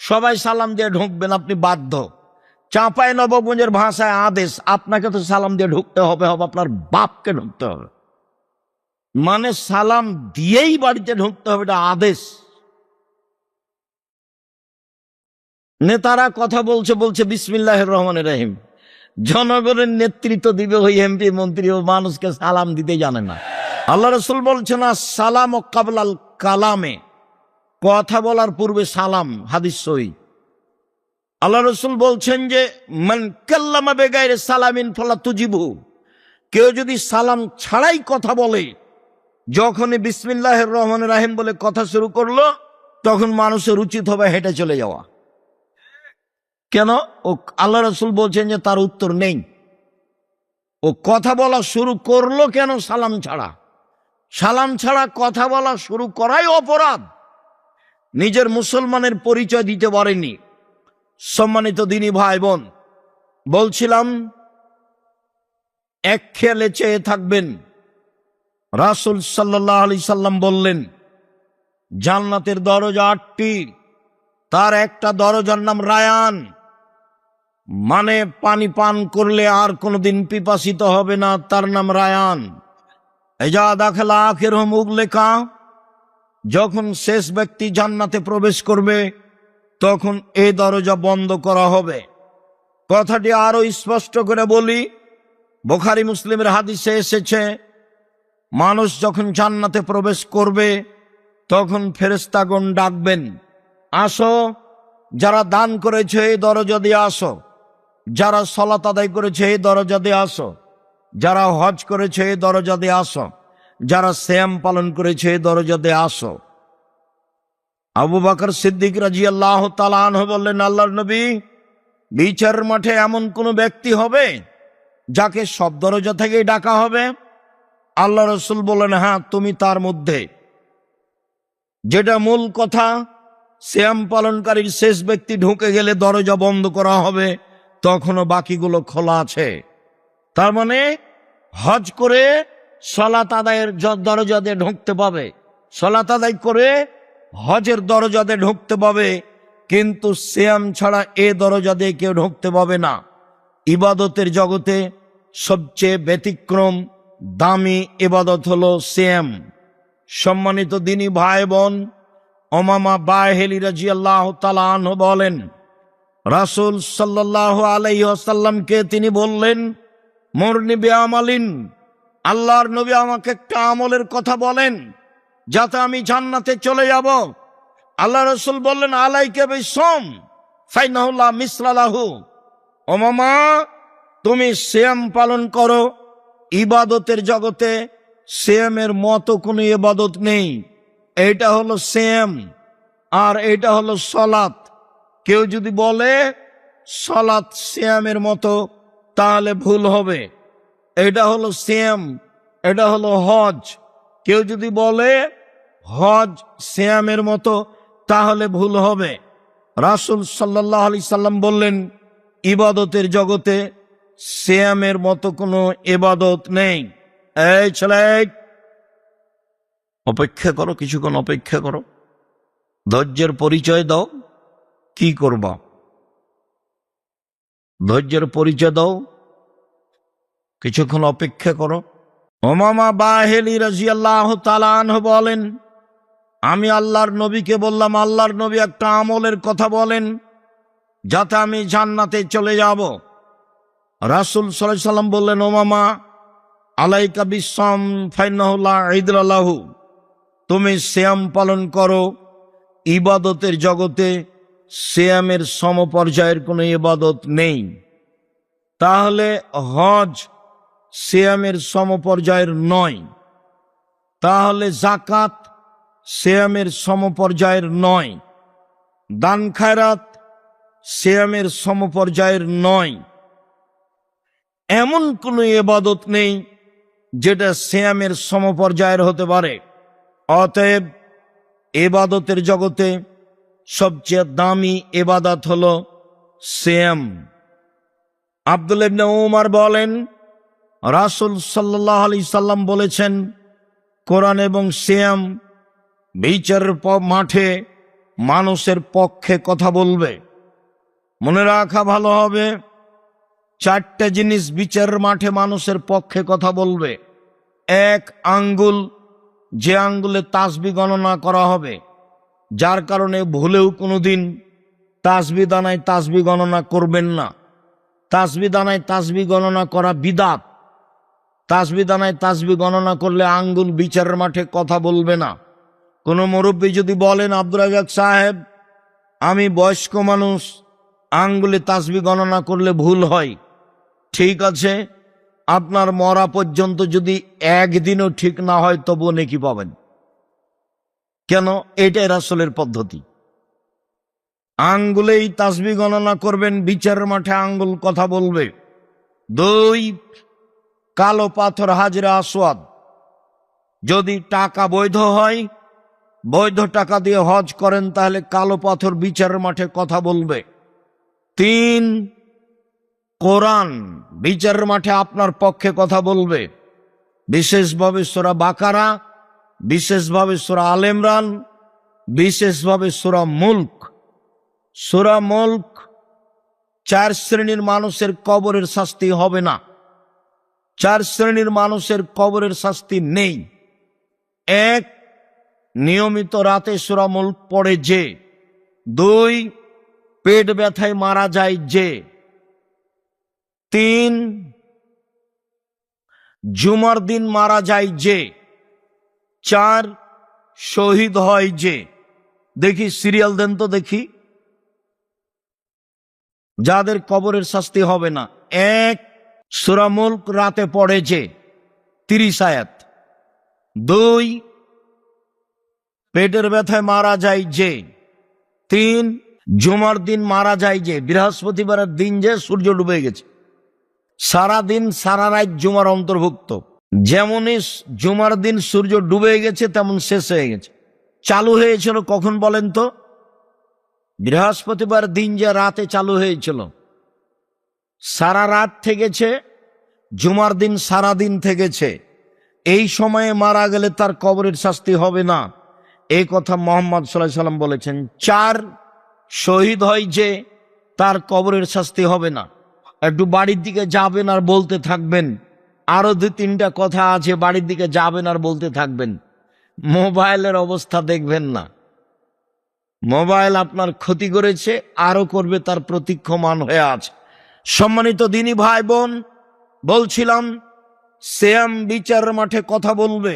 সবাই সালাম দিয়ে ঢুকবেন। আপনি বাধ্য। চাঁপাই নবগঞ্জের ভাষায় আদেশ, আপনাকে তো সালাম দিয়ে ঢুকতে হবে, আপনার বাপকে ঢুকতে হবে। মানে সালাম দিয়েই বাড়িতে ঢুকতে হবে, এটা আদেশ। নেতারা কথা বলছে বলছে বিসমিল্লাহির রহমানির রহিম, জনগণের নেতৃত্ব দিবে ওই এমপি মন্ত্রী, ও মানুষকে সালাম দিতে জানে না। আল্লাহ রাসূল বলছেন, সালাম ও কাবলাল কালামে, কথা বলার পূর্বে সালাম, হাদিস সহিহ। আল্লাহ রাসূল বলছেন যে, মান কাল্লামা বিগাইরি সালামিন ফালা তুজিবু, কেউ যদি সালাম ছাড়াই কথা বলে, যখনই বিসমিল্লাহির রহমানির রহিম বলে কথা শুরু করলো, তখন মানুষের উচিত হবে হেঁটে চলে যাওয়া। কেন? ও আল্লাহ রাসূল বলছেন যে তার উত্তর নেই। ও কথা বলা শুরু করলো কেন? সালাম ছাড়া। সালাম ছাড়া কথা বলা শুরু করাই অপরাধ। নিজের মুসলমানের পরিচয় দিতে পারেনি। সম্মানিত দিনী ভাই বোন, বলছিলাম এক খেয়ালে চেয়ে থাকবেন। রাসূল সাল্লাল্লাহু আলাইহি সাল্লাম বললেন, জান্নাতের দরজা 8টি, তার একটা দরজার নাম রায়ান, মানে পানি পান করলে আর কোনোদিন পিপাসিত হবে না, তার নাম রায়ান। এজা দাখালা আখিরুহুম উগলিকা, যখন শেষ ব্যক্তি জান্নাতে প্রবেশ করবে, তখন এই দরজা বন্ধ করা হবে। কথাটি আরো স্পষ্ট করে বলি, বুখারী মুসলিমের হাদিসে এসেছে, মানুষ যখন জান্নাতে প্রবেশ করবে, তখন ফেরেশতাগণ ডাকবেন, আসো, যারা দান করেছে এই দরজা দিয়ে আসো, যারা সালাত আদায় করেছে এই দরজা দিয়ে আসো, যারা হজ করেছে এই দরজা দিয়ে আসো, যারা সিয়াম পালন করেছে এই দরজা দিয়ে আসো। আবু বকর সিদ্দিক রাদিয়াল্লাহু তাআলা আনহু বললেন, আল্লাহর নবী, বিচারের মাঠে এমন কোন ব্যক্তি হবে যাকে সব দরজা থেকেই ডাকা হবে? আল্লাহ রাসূল বললেন, হ্যাঁ, তুমি তার মধ্যে। যেটা মূল কথা, সিয়াম পালনকারীর শেষ ব্যক্তি ঢুকে গেলে দরজা বন্ধ করা হবে, তখনও বাকিগুলো খোলা আছে। তার মানে হজ করে সালাত আদায়ের দরজা দিয়ে ঢুকতে পাবে, সালাত আদায় করে হজের দরজা দিয়ে ঢুকতে পাবে, কিন্তু সিয়াম ছাড়া এ দরজা দিয়ে কেউ ঢুকতে পাবে না। ইবাদতের জগতে সবচেয়ে ব্যতিক্রম দামি ইবাদত হলো সিয়াম। সম্মানিত দিনী ভাই বোন, উমামা বাহিলি রাদিয়াল্লাহু তাআলা আনহু বলেন, রাসূল সাল্লাল্লাহু আলাইহি ওয়াসাল্লামকে তিনি বললেন, মুরনি বিআমালিন, আল্লাহর নবী আমাকে একটা আমলের কথা বলেন যাতে আমি জান্নাতে চলে যাব। আল্লাহ রাসূল বললেন, আলাইকা বিসম ফাইনাহু লা মিসলা লাহু। উমামা, তুমি সিয়াম পালন করো। ইবাদতের জগতে সিয়ামের মতো কোনো ইবাদত নেই। এটা হলো সিয়াম আর এটা হলো সলাত। কেউ যদি বলে সলাত সিয়ামের মতো তাহলে ভুল হবে। এটা হলো সিয়াম, এটা হলো হজ। কেউ যদি বলে হজ সিয়ামের মতো তাহলে ভুল হবে। রাসূল সাল্লাল্লাহু আলাইহি সাল্লাম বললেন, ইবাদতের জগতে সিয়ামের মতো কোনো ইবাদত নেই। এই ছেলে, অপেক্ষা করো, কিছুক্ষণ অপেক্ষা করো, ধৈর্যের পরিচয় দাও। কি করবা? ধৈর্যের পরিচয় দাও, কিছুক্ষণ অপেক্ষা করো। উমামা বাহিলি রাদিয়াল্লাহু তাআলা আনহু বলেন, আমি আল্লাহর নবীকে বললাম, আল্লাহর নবী একটা আমলের কথা বলেন যাতে আমি জান্নাতে চলে যাব। রাসূল সাল্লাল্লাহু আলাইহি সাল্লাম বললেন, উমামা আলাইকা বিসসাম ফাইন্নাহু লা ইদলা লাহু, তুমি সিয়াম পালন করো। ইবাদতের জগতে সিয়ামের সমপর্যায়ের কোনো ইবাদত নেই। তাহলে হজ সিয়ামের সমপর্যায়ের নয়। তাহলে যাকাত সিয়ামের সমপর্যায়ের নয়। দান খায়রাত সিয়ামের সমপর্যায়ের নয়। এমন কোনো ইবাদত নেই যেটা সিয়ামের সমপর্যায়ের হতে পারে। অতএব ইবাদতের জগতে সবচেয়ে দামি ইবাদত হলো সিয়াম। আব্দুল্লাহ ইবনে উমর বলেন, রাসূল সাল্লাল্লাহু আলাইহি সাল্লাম বলেছেন, কোরআন এবং সিয়াম বিচারের মাঠে মানুষের পক্ষে কথা বলবে। মনে রাখা ভালো হবে, চারটে জিনিস বিচারের মাঠে মানুষের পক্ষে কথা বলবে। এক, আঙ্গুল, যে আঙ্গুলে তাসবিহ গণনা করা হবে, যার কারণে ভুলেও কোনোদিন তাসবিহ দানায় তাসবিহ গণনা করবেন না। তাসবিহ দানায় তাসবিহ গণনা করা বিদআত। তাসবিহ দানায় তাসবিহ গণনা করলে আঙ্গুল বিচারের মাঠে কথা বলবে না। কোনো মুরব্বী যদি বলেন, আব্দুর রাজ্জাক সাহেব আমি বয়স্ক মানুষ, আঙ্গুলে তাসবিহ গণনা করলে ভুল হয়, ঠিক আছে, আপনার মরা পর্যন্ত যদি একদিনও ঠিক না হয় তবুও নেকি পাবেন। কেন? এটাই রাসূলের পদ্ধতি। আঙ্গুলেই তাসবিহ গণনা করবেন, বিচারের মাঠে আঙ্গুল কথা বলবে। দুই, কালো পাথর হাজরে আসওয়াদ, যদি টাকা বৈধ হয়, বৈধ টাকা দিয়ে হজ করেন, তাহলে কালো পাথর বিচারের মাঠে কথা বলবে। তিন, কোরআন বিচারের মাঠে আপনার পক্ষে কথা বলবে, বিশেষভাবে সূরা বাকারা, বিশেষভাবে সূরা আলে ইমরান, বিশেষভাবে সূরা মুলক। সূরা মুলক, চার শ্রেণীর মানুষের কবরের শাস্তি হবে না। চার শ্রেণীর মানুষের কবরের শাস্তি নেই। এক, নিয়মিত রাতে সূরা মুলক পড়ে যে। দুই, পেট ব্যথায় মারা যায় যে। তিন, জুমার দিন মারা যায় যে। চার, শহীদ হয় যে। দেখি সিরিয়াল দেন তো দেখি, যাদের কবরের শাস্তি হবে না। এক, সূরা মুলক রাতে পড়ে যে 30 আয়াত। দুই, পেটের ব্যথায় মারা যায় যে। তিন, জুমার দিন মারা যায় যে, বৃহস্পতিবারের দিন যে সূর্য ডুবে গেছে, সারা দিন সারা রাত জুমার অন্তর্ভুক্ত। যেমনই জুমার দিন সূর্য ডুবে গেছে তেমন শেষ হয়ে গেছে। চালু হয়েছিল কখন বলেন তো? বৃহস্পতিবার দিন যে রাতে চালু হয়েছিল, সারা রাত থেকেছে, জুমার দিন সারা দিন থেকেছে। এই সময়ে মারা গেলে তার কবরের শাস্তি হবে না, এই কথা মুহাম্মদ সাল্লাল্লাহু আলাইহি সাল্লাম বলেছেন। চার, শহীদ হয় যে, তার কবরের শাস্তি হবে না। একটু বাড়ির দিকে যাবেন আর বলতে থাকবেন, আরো 2-3টা কথা আছে, বাড়ির দিকে যাবেন আর বলতে থাকবেন। মোবাইলের অবস্থা দেখবেন না, মোবাইল আপনার ক্ষতি করেছে, আরো করবে, তার প্রতীক্ষমান হয়ে আছে। সম্মানিত দিনী ভাই বোন, বলছিলাম সিয়াম বিচারের মাঠে কথা বলবে।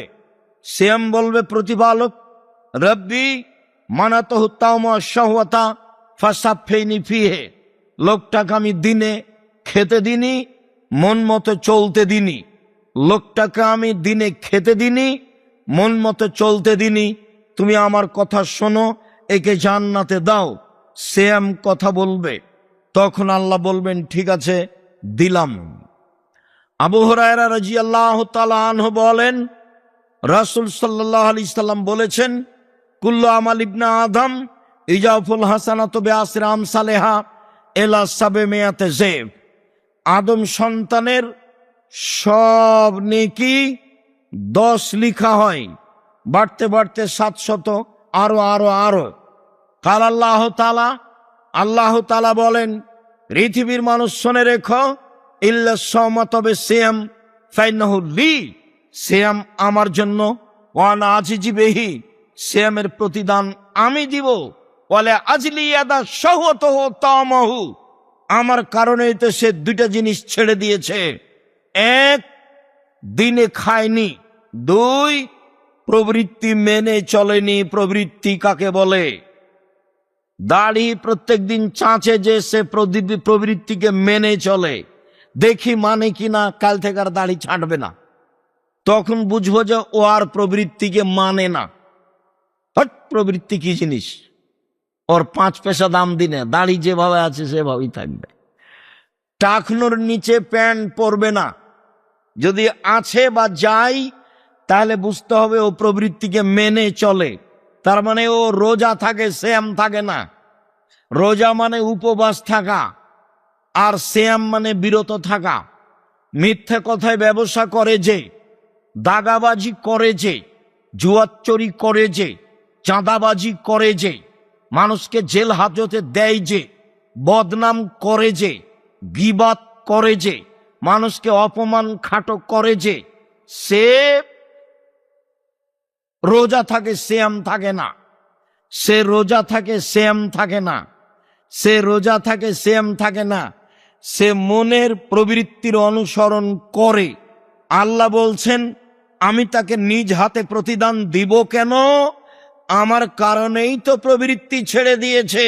সিয়াম বলবে প্রতিপালক, রব্বি মানাতহু তাওমা শাহওয়াতা ফাসাফফিনি ফিহে, লোকটাকে আমি দিনে খেতে দিনি, মন মতো চলতে দিনি, লোকটাকে আমি দিনে খেতে দিনি, মন মতো চলতে দিনি, তুমি আমার কথা শোনো, একে জান্নাতে দাও। সেম কথা বলবে, তখন আল্লাহ বলবেন ঠিক আছে দিলাম। আবু হুরায়রা রাদিয়াল্লাহু তাআলা আনহু বলেন, রাসূল সাল্লাল্লাহু আলাইহি সাল্লাম বলেছেন, কুল্লু আমাল ইবনে আদম ইজাফুল হাসানাতু বিআশরি আমসালিহা ইলা 700 যায়ফ। আদম সন্তানের সব নেকি 10 লিখা হয়, বাড়তে বাড়তে 700, আরো আরো আরো। কাল আল্লাহ তাআলা, আল্লাহ তাআলা বলেন, পৃথিবীর মানুষ শুনে রেখো, ইল্লা সাওমা, তবে সিয়াম, ফাইন্নাহু লি, সিয়াম আমার জন্য, ওয়ানা আজিজি বিহি, সিয়ামের প্রতিদান আমি দিব, ওয়ালা আজলি ইয়াদা শাহওয়াতুহু তামাহু, আমার কারণেই তো সে দুইটা জিনিস ছেড়ে দিয়েছে, এক দিনে খায়নি, দুই প্রবৃত্তি মেনে চলেনি। প্রবৃত্তি কাকে বলে? দাড়ি প্রত্যেকদিন চাঁচে যে সে প্রবৃত্তিকে মেনে চলে, দেখি মানে কিনা, কাল থেকে আর দাড়ি ছাঁটবে না, তখন বুঝবো যে ও আর প্রবৃত্তিকে মানে না। হট, প্রবৃত্তি কি জিনিস? ওর 5 পয়সা দাম দিনে, দাড়ি যেভাবে আছে সেভাবেই থাকবে। টাকনোর নিচে প্যান্ট পরবে না, যদি আছে বা যাই তাহলে বুঝতে হবে ও প্রবৃত্তিকে মেনে চলে। তার মানে ও রোজা থাকে, শ্যাম থাকে না। রোজা মানে উপবাস থাকা, আর শ্যাম মানে বিরত থাকা। মিথ্যে কথায় ব্যবসা করে যে, দাগাবাজি করে যে, জুয়াচুরি করে যে, চাঁদাবাজি করে যে, মানুষকে জেল হাজতে দেয় যে, বদনাম করে যে, গীবাত করে যে, মানুষকে অপমান খাটো করে যে, সে রোজা থাকে, শ্যাম থাকে না। সে রোজা থাকে, শ্যাম থাকে না। সে রোজা থাকে, শ্যাম থাকে না। সে মনের প্রবৃত্তির অনুসরণ করে। আল্লাহ বলছেন, আমি তাকে নিজ হাতে প্রতিদান দিব কেন? আমার কারণেই তো প্রবৃত্তি ছেড়ে দিয়েছে,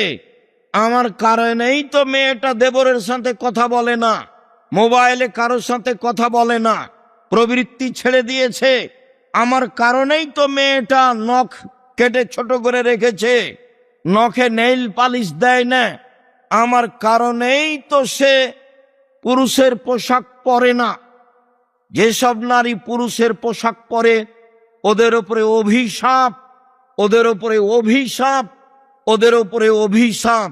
আমার কারণেই তো মেয়েটা দেবরের সাথে কথা বলে না, মোবাইলে কারোর সাথে কথা বলে না, প্রবৃত্তি ছেড়ে দিয়েছে। আমার কারণেই তো মেয়েটা নখ কেটে ছোট করে রেখেছে, নখে নেইল পালিশ দেয় না। আমার কারণেই তো সে পুরুষের পোশাক পরে না। যেসব নারী পুরুষের পোশাক পরে, ওদের উপরে অভিশাপ, ওদের উপরে অভিশাপ, ওদের উপরে অভিশাপ।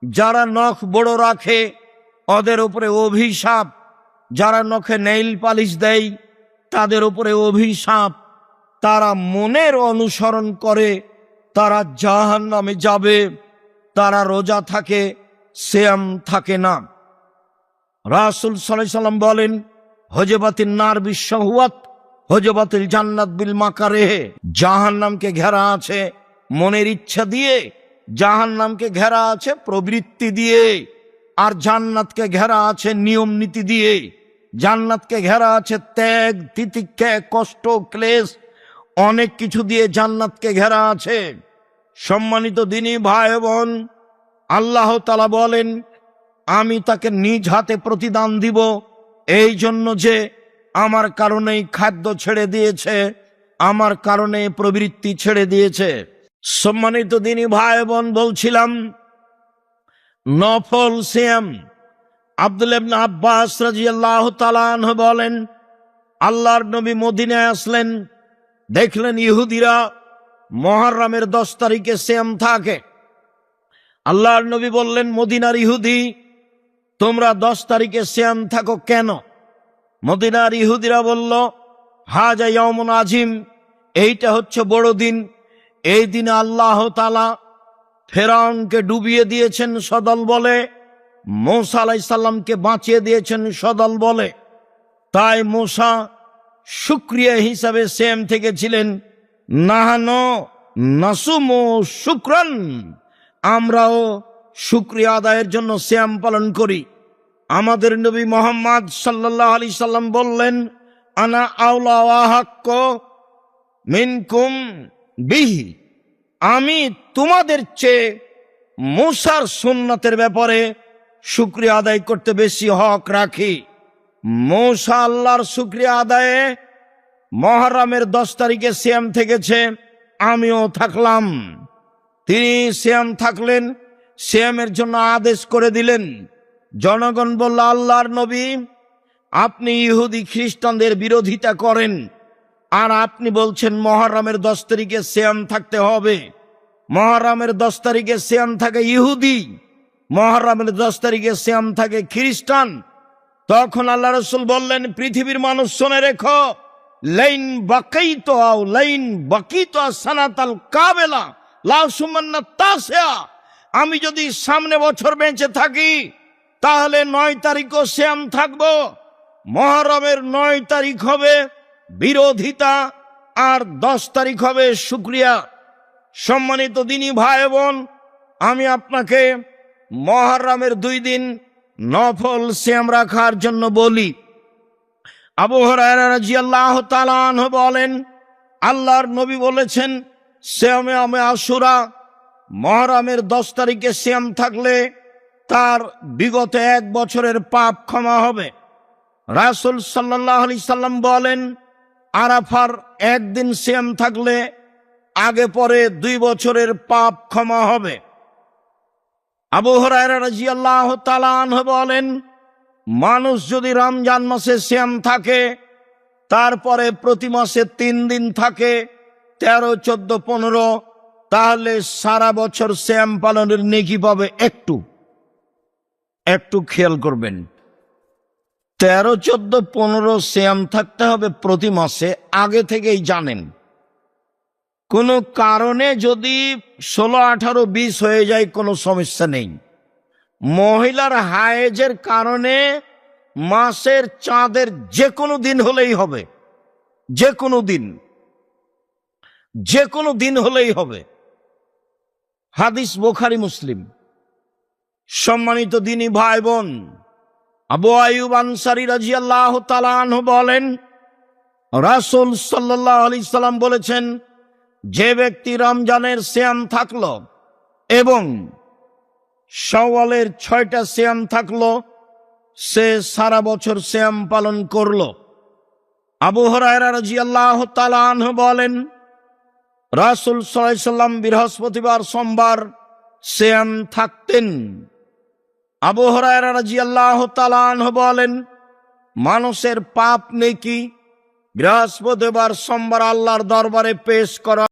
যারা নখ বড় রাখে ওদের উপরে অভিশাপ, যারা নখে নেইল পালিশ দেয় তাদের উপরে অভিশাপ। তারা মনের অনুসরণ করে, তারা জাহান্নামে যাবে। তারা রোজা থাকে, সিয়াম থাকে না। রাসূল সাল্লাল্লাহু আলাইহি সাল্লাম বলেন, হজবাতিন নার বিশাহওয়াত, হজবাতিল জান্নাত বিল মাকারিহ। জাহান্নামকে ঘেরা আছে মনের ইচ্ছা দিয়ে, জাহান্নামকে ঘেরা আছে প্রবৃত্তি দিয়ে, আর জান্নাতকে ঘেরা আছে নিয়ম নীতি দিয়ে। জান্নাতকে ঘেরা আছে ত্যাগ, তিতিক্ষা, কষ্ট, ক্লেশ, অনেক কিছু দিয়ে জান্নাতকে ঘেরা আছে। সম্মানিত দিনী ভাই বোন, আল্লাহ তাআলা বলেন, আমি তাকে নিজ হাতে প্রতিদান দিব, এই জন্য যে আমার কারণেই খাদ্য ছেড়ে দিয়েছে, আমার কারণে প্রবৃত্তি ছেড়ে দিয়েছে। সম্মানিত দিনী ভাই বোন, বলছিলাম নফল সিয়াম। আব্দুল্লাহ ইবনে আব্বাস রাদিয়াল্লাহু তাআলা আনহু বলেন, আল্লাহর নবী মদিনায় আসলেন, দেখলেন ইহুদিরা মুহররমের 10 তারিখে সিয়াম থাকে। আল্লাহর নবী বললেন, মদিনার ইহুদি, তোমরা 10 তারিখে সিয়াম থাকো কেন? মদিনার ইহুদিরা বলল, হাজা ইয়াউমুন আজিম, এইটা হচ্ছে বড় দিন। এই দিনে আল্লাহ তাআলা ফেরাউনকে ডুবিয়ে দিয়েছেন সদল বলে, মূসা আলাইহিস সালামকে বাঁচিয়ে দিয়েছেন সদল বলে। তাই মূসা শুকরিয়া হিসাবে সিয়াম থেকেছিলেন। নাহানো নাসুমু শুকরান, আমরাও শুকরিয়া আদায়ের জন্য সিয়াম পালন করি। আমাদের নবী মুহাম্মদ সাল্লাল্লাহু আলাইহি সাল্লাম বললেন, আনা আওলা ওয়া হাক্ক মিনকুম বিহি, আমি তোমাদের চেয়ে মূসার সুন্নতের ব্যাপারে শুকরিয়া আদায় করতে বেশি হক রাখি। মূসা আল্লাহর শুকরিয়া আদায়ে মুহররমের 10 তারিখে সিয়াম থেকেছে, আমিও থাকলাম। তিনি সিয়াম থাকলেন, সিয়ামের জন্য আদেশ করে দিলেন। জনগণ বলল, আল্লাহর নবী, আপনি ইহুদি খ্রিস্টানদের বিরোধিতা করেন, আর আপনি বলছেন মুহররমের 10 তারিখে সিয়াম থাকতে হবে। মুহররমের 10 তারিখে সিয়াম থাকে ইহুদি, মুহররমের 10 তারিখে সিয়াম থাকে খ্রিস্টান। তখন আল্লাহ রাসূল বললেন, পৃথিবীর মানুষ শুনে রেখো, লাইন বাকাইতু আও লাইন বাকিতু সানাতাল কাবেলা লা সুমান্না তাসিয়া, আমি যদি সামনে বছর বেঁচে থাকি তাহলে 9 তারিখও সিয়াম থাকবো। মুহররমের 9 তারিখ হবে বিরোধিতা, আর 10 তারিখ হবে শুকরিয়া। সম্মানিত দিনী ভাই বোন, আমি আপনাকে মুহররমের 2 দিন নফল সিয়াম রাখার জন্য বলি। আবু হুরায়রা রাদিয়াল্লাহু তাআলা আনহু বলেন, আল্লাহর নবী বলেছেন, সিয়ামে আশুরা, মুহররমের 10 তারিখে সিয়াম থাকলে তার বিগত 1 বছরের পাপ ক্ষমা হবে। রাসূল সাল্লাল্লাহু আলাইহি সাল্লাম বলেন, আরাফার 1 দিন সিয়াম থাকলে আগে পরে 2 বছরের পাপ ক্ষমা হবে। আবু হুরায়রা রাদিয়াল্লাহু তাআলা আনহু বলেন, মানুষ যদি রমজান মাসে সিয়াম থাকে, তারপরে প্রতি মাসে 3 দিন থাকে, 13, 14, 15, তাহলে সারা বছর সিয়াম পালনের নেকি পাবে। একটু খেয়াল করবেন, 13, 14, 15 সিয়াম থাকতে হবে প্রতি মাসে, আগে থেকেই জানেন। কোনো কারণে যদি 16, 18, 20 হয়ে যায় কোনো সমস্যা নেই। মহিলার হায়েজের কারণে মাসের চাঁদের যে কোনো দিন হলেই হবে, যে কোনো দিন হলেই হবে। হাদিস বুখারী মুসলিম। সম্মানিত দিনী ভাই বোন, আবু আইয়ুব আনসারী রাদিয়াল্লাহু তাআলা আনহু বলেন, রাসূল সাল্লাল্লাহু আলাইহি সাল্লাম বলেছেন, যে ব্যক্তি রমজানের সিয়াম থাকলো এবং শাওয়ালের 6টা সিয়াম থাকলো, সে সারা বছর সিয়াম পালন করলো। আবু হুরায়রা রাদিয়াল্লাহু তাআলা আনহু বলেন, রাসূল সাল্লাল্লাহু আলাইহি সাল্লাম বৃহস্পতিবার, সোমবার সিয়াম থাকতেন। আবু হুরায়রা রাদিয়াল্লাহু তাআলা আনহু বলেন, মানুষের পাপ নেকি বৃহস্পতিবার, সোমবার আল্লাহর দরবারে পেশ করা